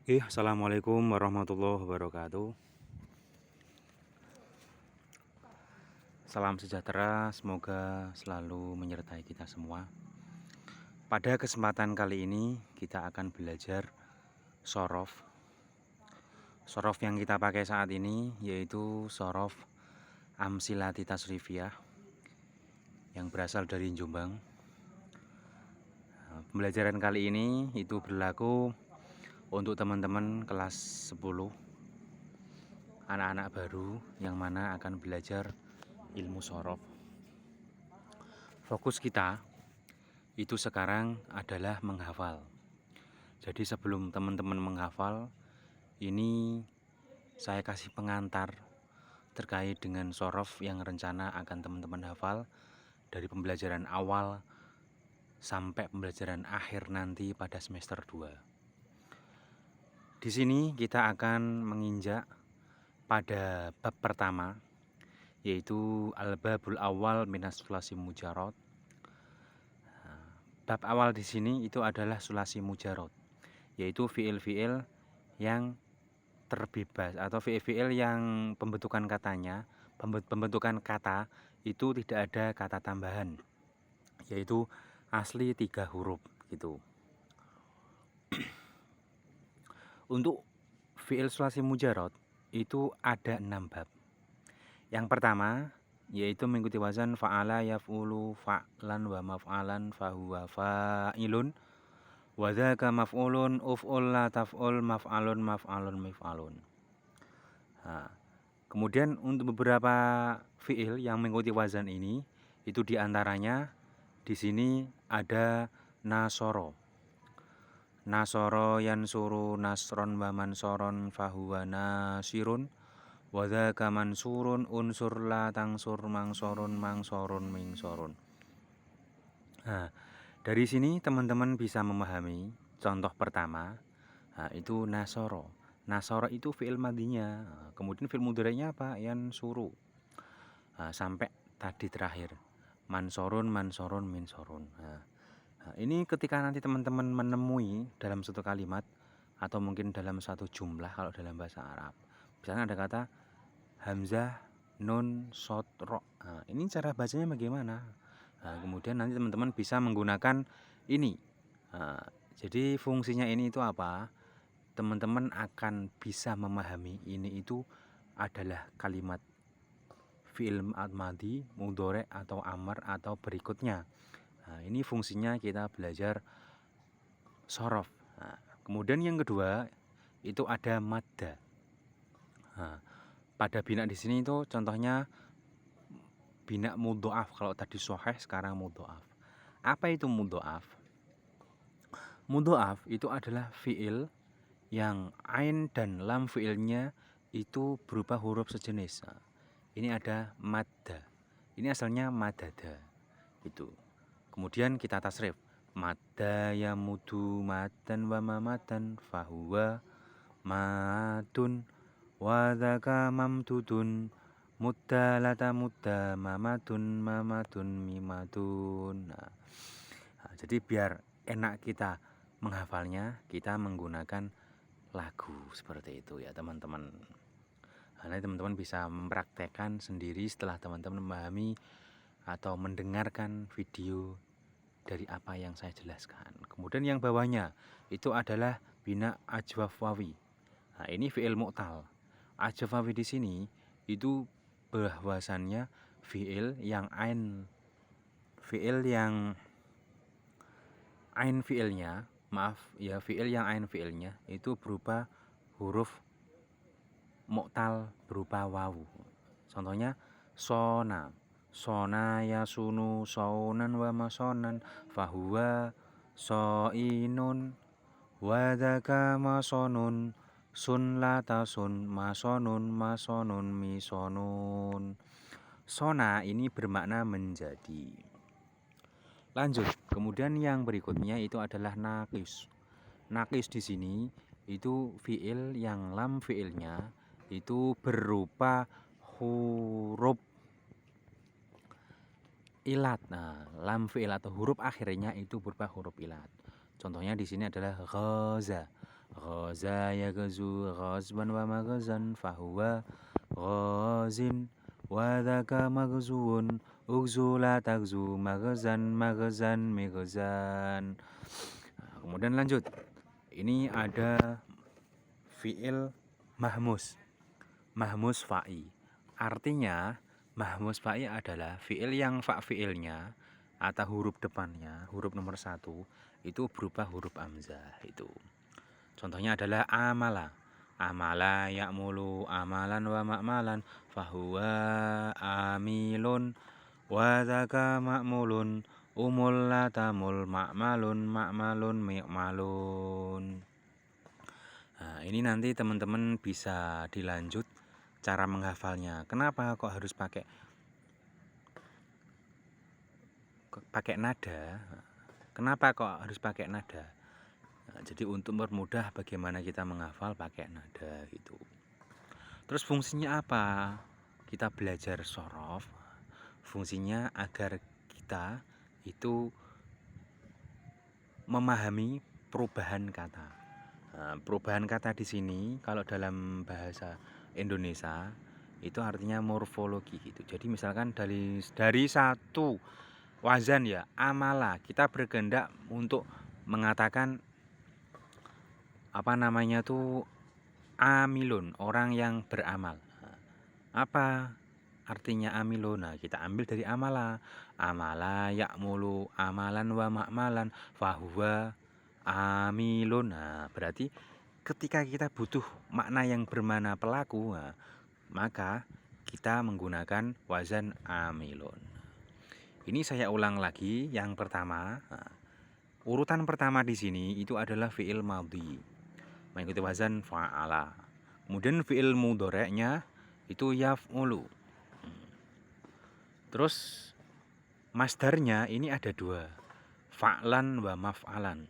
Assalamualaikum warahmatullahi wabarakatuh. Salam sejahtera, semoga selalu menyertai kita semua. Pada kesempatan kali ini kita akan belajar sorof. Sorof yang kita pakai saat ini yaitu sorof Amsilati Tasrifiyah yang berasal dari Jombang. Pembelajaran kali ini itu berlaku untuk teman-teman kelas 10, anak-anak baru yang mana akan belajar ilmu sorof. Fokus kita itu sekarang adalah menghafal. Jadi sebelum teman-teman menghafal, ini saya kasih pengantar terkait dengan sorof yang rencana akan teman-teman hafal dari pembelajaran awal sampai pembelajaran akhir nanti pada semester 2. Di sini kita akan menginjak pada bab pertama, yaitu al-babul awal minas sulasi mujarot. Bab awal di sini itu adalah sulasi mujarot, yaitu fiil-fiil yang terbebas atau fiil-fiil yang pembentukan kata itu tidak ada kata tambahan, yaitu asli 3 huruf gitu. Untuk fiil sulasi mujarot itu ada 6 bab. Yang pertama yaitu mengikuti wazan fa'ala yaf'ulu fa'lan wa maf'alan fahuwa fa'ilun wa dzaka maf'ulun uf'ul la taf'ul maf'alun maf'alun mif'alun. Nah, kemudian untuk beberapa fiil yang mengikuti wazan ini itu diantaranya di sini ada nasoro. Nasoro yansuru nasron wa mansoron fahuwa nasirun wa dzaka mansurun unsur la tangsur mangsorun mangsorun mingsorun. Nah, dari sini teman-teman bisa memahami contoh pertama, itu nasoro. Nasoro itu fiil madinya, kemudian fiil mudhari'nya apa? Yansuru. Sampai tadi terakhir mansorun mansorun minsorun. Ini ketika nanti teman-teman menemui dalam satu kalimat atau mungkin dalam satu jumlah kalau dalam bahasa Arab, misalnya ada kata hamzah, nun, shod, ro. Ini cara bacanya bagaimana? Kemudian nanti teman-teman bisa menggunakan ini. Jadi fungsinya ini itu apa? Teman-teman akan bisa memahami ini itu adalah kalimat fi'il madhi, mudhari atau amar atau berikutnya. Ini fungsinya kita belajar sorof. Kemudian yang kedua itu ada madda. Pada bina di sini itu contohnya bina mudhoaf. Kalau tadi soheh sekarang mudhoaf. Apa itu mudhoaf? Mudhoaf itu adalah fi'il yang ain dan lam fi'ilnya itu berupa huruf sejenis. Ini ada madda. Ini asalnya madada. Itu. Kemudian kita tasrif. Madda yamudu madan wa mamadan fahuwa madun wa dzaka mamdudun mudda lata mudda mamadun mamadun mimadun. Jadi biar enak kita menghafalnya, kita menggunakan lagu seperti itu ya teman-teman. Nanti teman-teman bisa mempraktekkan sendiri setelah teman-teman memahami atau mendengarkan video dari apa yang saya jelaskan. Kemudian yang bawahnya itu adalah bina ajwaf wawi. Ini fi'il mu'tal. Ajwaf wawi di sini itu bahwasannya fi'il yang ain fi'ilnya, fi'il yang ain fi'ilnya itu berupa huruf mu'tal berupa wawu. Contohnya sona. Sona yasunu saunan wa masonan fahuwa soinun wa dzaka masonun sun latasun masonun masonun misonun. Sona ini bermakna menjadi. Lanjut, kemudian yang berikutnya itu adalah nakis. Nakis di sini itu fiil yang lam fiilnya itu berupa huruf ilat. Lam fiil atau huruf akhirnya itu berupa huruf ilat. Contohnya di sini adalah ghaza. Ghaza yaghzu ghazban wa maghzan fahuwa ghazin wa dzaka maghzuun ughzu la taghzu maghzan maghzan mighzan. Kemudian lanjut. Ini ada fiil mahmus. Mahmus fa'i. Artinya mahmus fa'i adalah fiil yang fa fiilnya atau huruf depannya, huruf nomor 1 itu berupa huruf hamzah itu. Contohnya adalah amala. Amala ya'mulu amalan wa ma'malan fahuwa amilun wa dzaka ma'mulun umul la tamul ma'malun ma'malun mi'malun. Nah, ini nanti teman-teman bisa dilanjut cara menghafalnya. Kenapa kok harus pakai nada? Kenapa kok harus pakai nada? Nah, jadi untuk mempermudah bagaimana kita menghafal pakai nada gitu. Terus fungsinya apa? Kita belajar shorof. Fungsinya agar kita itu memahami perubahan kata. Nah, perubahan kata di sini kalau dalam bahasa Indonesia itu artinya morfologi gitu. Jadi misalkan dari satu wazan ya, amala, kita berkehendak untuk mengatakan apa namanya tuh amilun, orang yang beramal. Apa artinya amilun? Nah, kita ambil dari amala. Amala ya'mulu amalan wa ma'malan fahuwa amilun. Nah, berarti ketika kita butuh makna yang bermana pelaku, nah, maka kita menggunakan wazan amilun. Ini saya ulang lagi. Yang pertama, nah, urutan pertama di sini itu adalah fi'il madhi, mengikuti wazan fa'ala. Kemudian fi'il mudhari'nya itu yaf'ulu. Terus masdarnya ini ada 2, fa'lan wa maf'alan.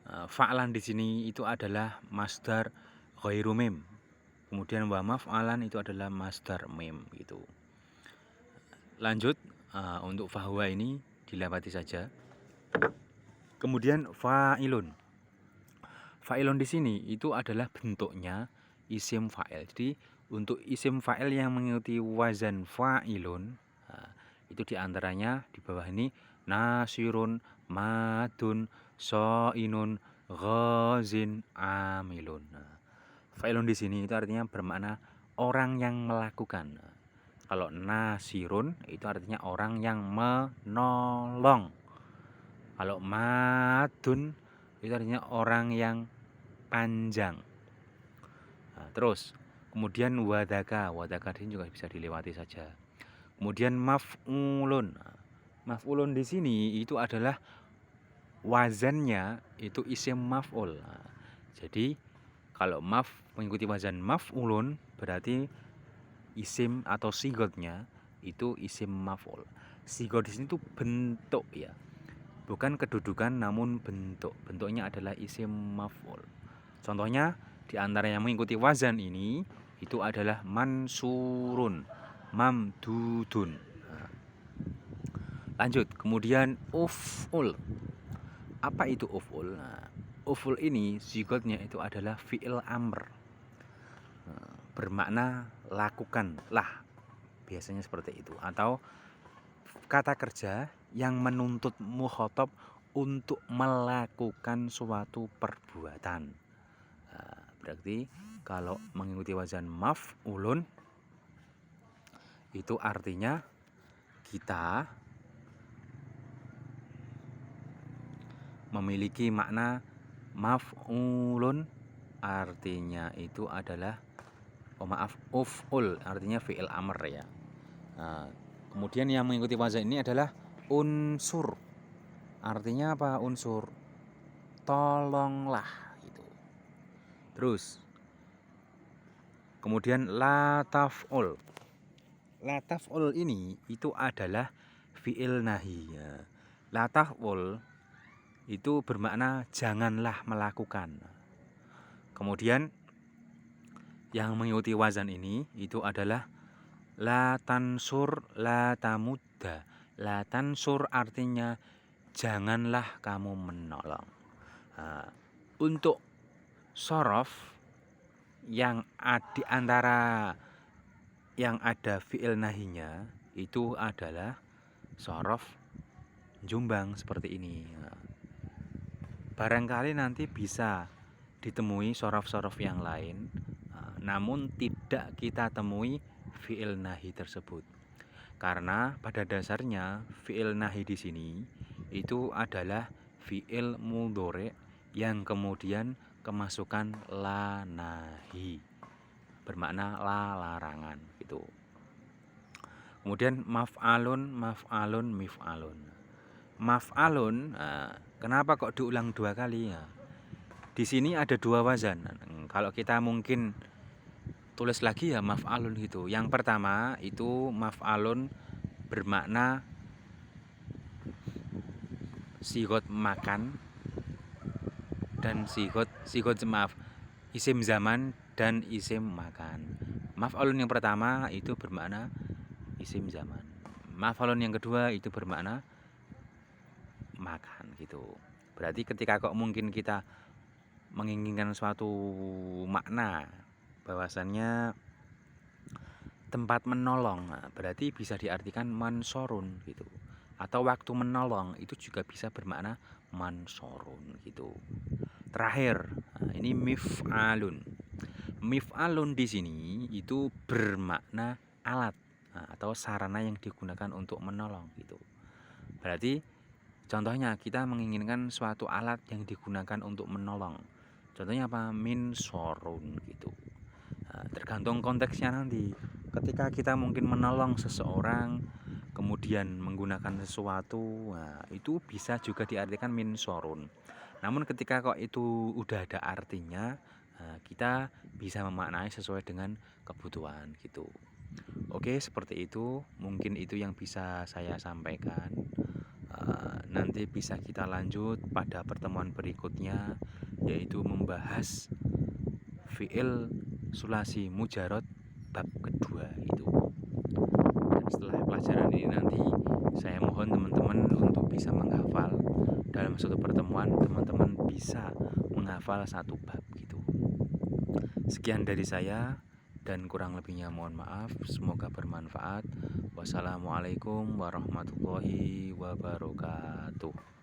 Fa'lan di sini itu adalah masdar ghairu mim. Kemudian wa maf'alan itu adalah masdar mim gitu. Lanjut, untuk fahuwa ini dilewati saja. Kemudian fa'ilun. Fa'ilun di sini itu adalah bentuknya isim fa'il. Jadi untuk isim fa'il yang mengikuti wazan fa'ilun, itu diantaranya di bawah ini nasirun, madun, so'inun, ghazin, amilun. Fa'ilun di sini itu artinya bermakna orang yang melakukan. Kalau nasirun itu artinya orang yang menolong. Kalau madun itu artinya orang yang panjang. Nah, terus kemudian wadaka ini juga bisa dilewati saja. Kemudian maf'ulun. Maf'ulun di sini itu adalah wazannya itu isim maf'ul. Nah, jadi kalau mengikuti wazan maf'ulun berarti isim atau sigotnya itu isim maf'ul. Sigot di sini itu bentuk ya. Bukan kedudukan namun bentuk. Bentuknya adalah isim maf'ul. Contohnya di antara yang mengikuti wazan ini itu adalah mansurun, mamdudun. Lanjut, kemudian uf'ul. Apa itu uf'ul? Nah, uf'ul ini sigotnya itu adalah fi'il amr. Bermakna lakukanlah. Biasanya seperti itu. Atau kata kerja yang menuntut mukhatab untuk melakukan suatu perbuatan. Nah, berarti kalau mengikuti wazan maf'ulun itu artinya kita memiliki makna maf'ulun, artinya itu adalah uf'ul artinya fi'il amr ya. Nah, kemudian yang mengikuti wazan ini adalah unsur. Artinya apa unsur? Tolonglah gitu. Terus kemudian la taf'ul. La taf'ul ini itu adalah fi'il nahi ya. La taf'ul itu bermakna janganlah melakukan. Kemudian yang mengikuti wazan ini itu adalah la tansur la tamudda. La tansur artinya janganlah kamu menolong. Nah, Untuk sorof yang di antara yang ada fi'il nahinya itu adalah sorof Jombang seperti ini. Barangkali nanti bisa ditemui sorof-sorof yang lain, namun tidak kita temui fi'il nahi tersebut. Karena pada dasarnya fi'il nahi di sini itu adalah fi'il mudhari yang kemudian kemasukan la nahi, bermakna la larangan gitu. Kemudian maf'alun, maf'alun, mif'alun. Maf'alun, kenapa kok diulang 2 kali ya? Di sini ada 2 wazan. Kalau kita mungkin tulis lagi ya maf'alun gitu. Yang pertama itu maf'alun bermakna sigot makan dan sigot maaf, isim zaman dan isim makan. Maf'alun yang pertama itu bermakna isim zaman. Maf'alun yang kedua itu bermakna makan gitu. Berarti ketika kok mungkin kita menginginkan suatu makna bahwasannya tempat menolong, berarti bisa diartikan mansorun gitu. Atau waktu menolong itu juga bisa bermakna mansorun gitu. Terakhir, ini mif'alun. Mif'alun di sini itu bermakna alat atau sarana yang digunakan untuk menolong gitu. Berarti contohnya kita menginginkan suatu alat yang digunakan untuk menolong. Contohnya apa? Minsorun gitu. Tergantung konteksnya nanti. Ketika kita mungkin menolong seseorang, kemudian menggunakan sesuatu, itu bisa juga diartikan minsorun. Namun ketika kok itu udah ada artinya, kita bisa memaknai sesuai dengan kebutuhan gitu. Oke, seperti itu. Mungkin itu yang bisa saya sampaikan. Nanti bisa kita lanjut pada pertemuan berikutnya, yaitu membahas fi'il sulasi mujarad bab kedua itu. Dan setelah pelajaran ini nanti saya mohon teman-teman untuk bisa menghafal. Dalam suatu pertemuan teman-teman bisa menghafal satu bab gitu. Sekian dari saya dan kurang lebihnya mohon maaf. Semoga bermanfaat. Wassalamualaikum warahmatullahi wabarakatuh.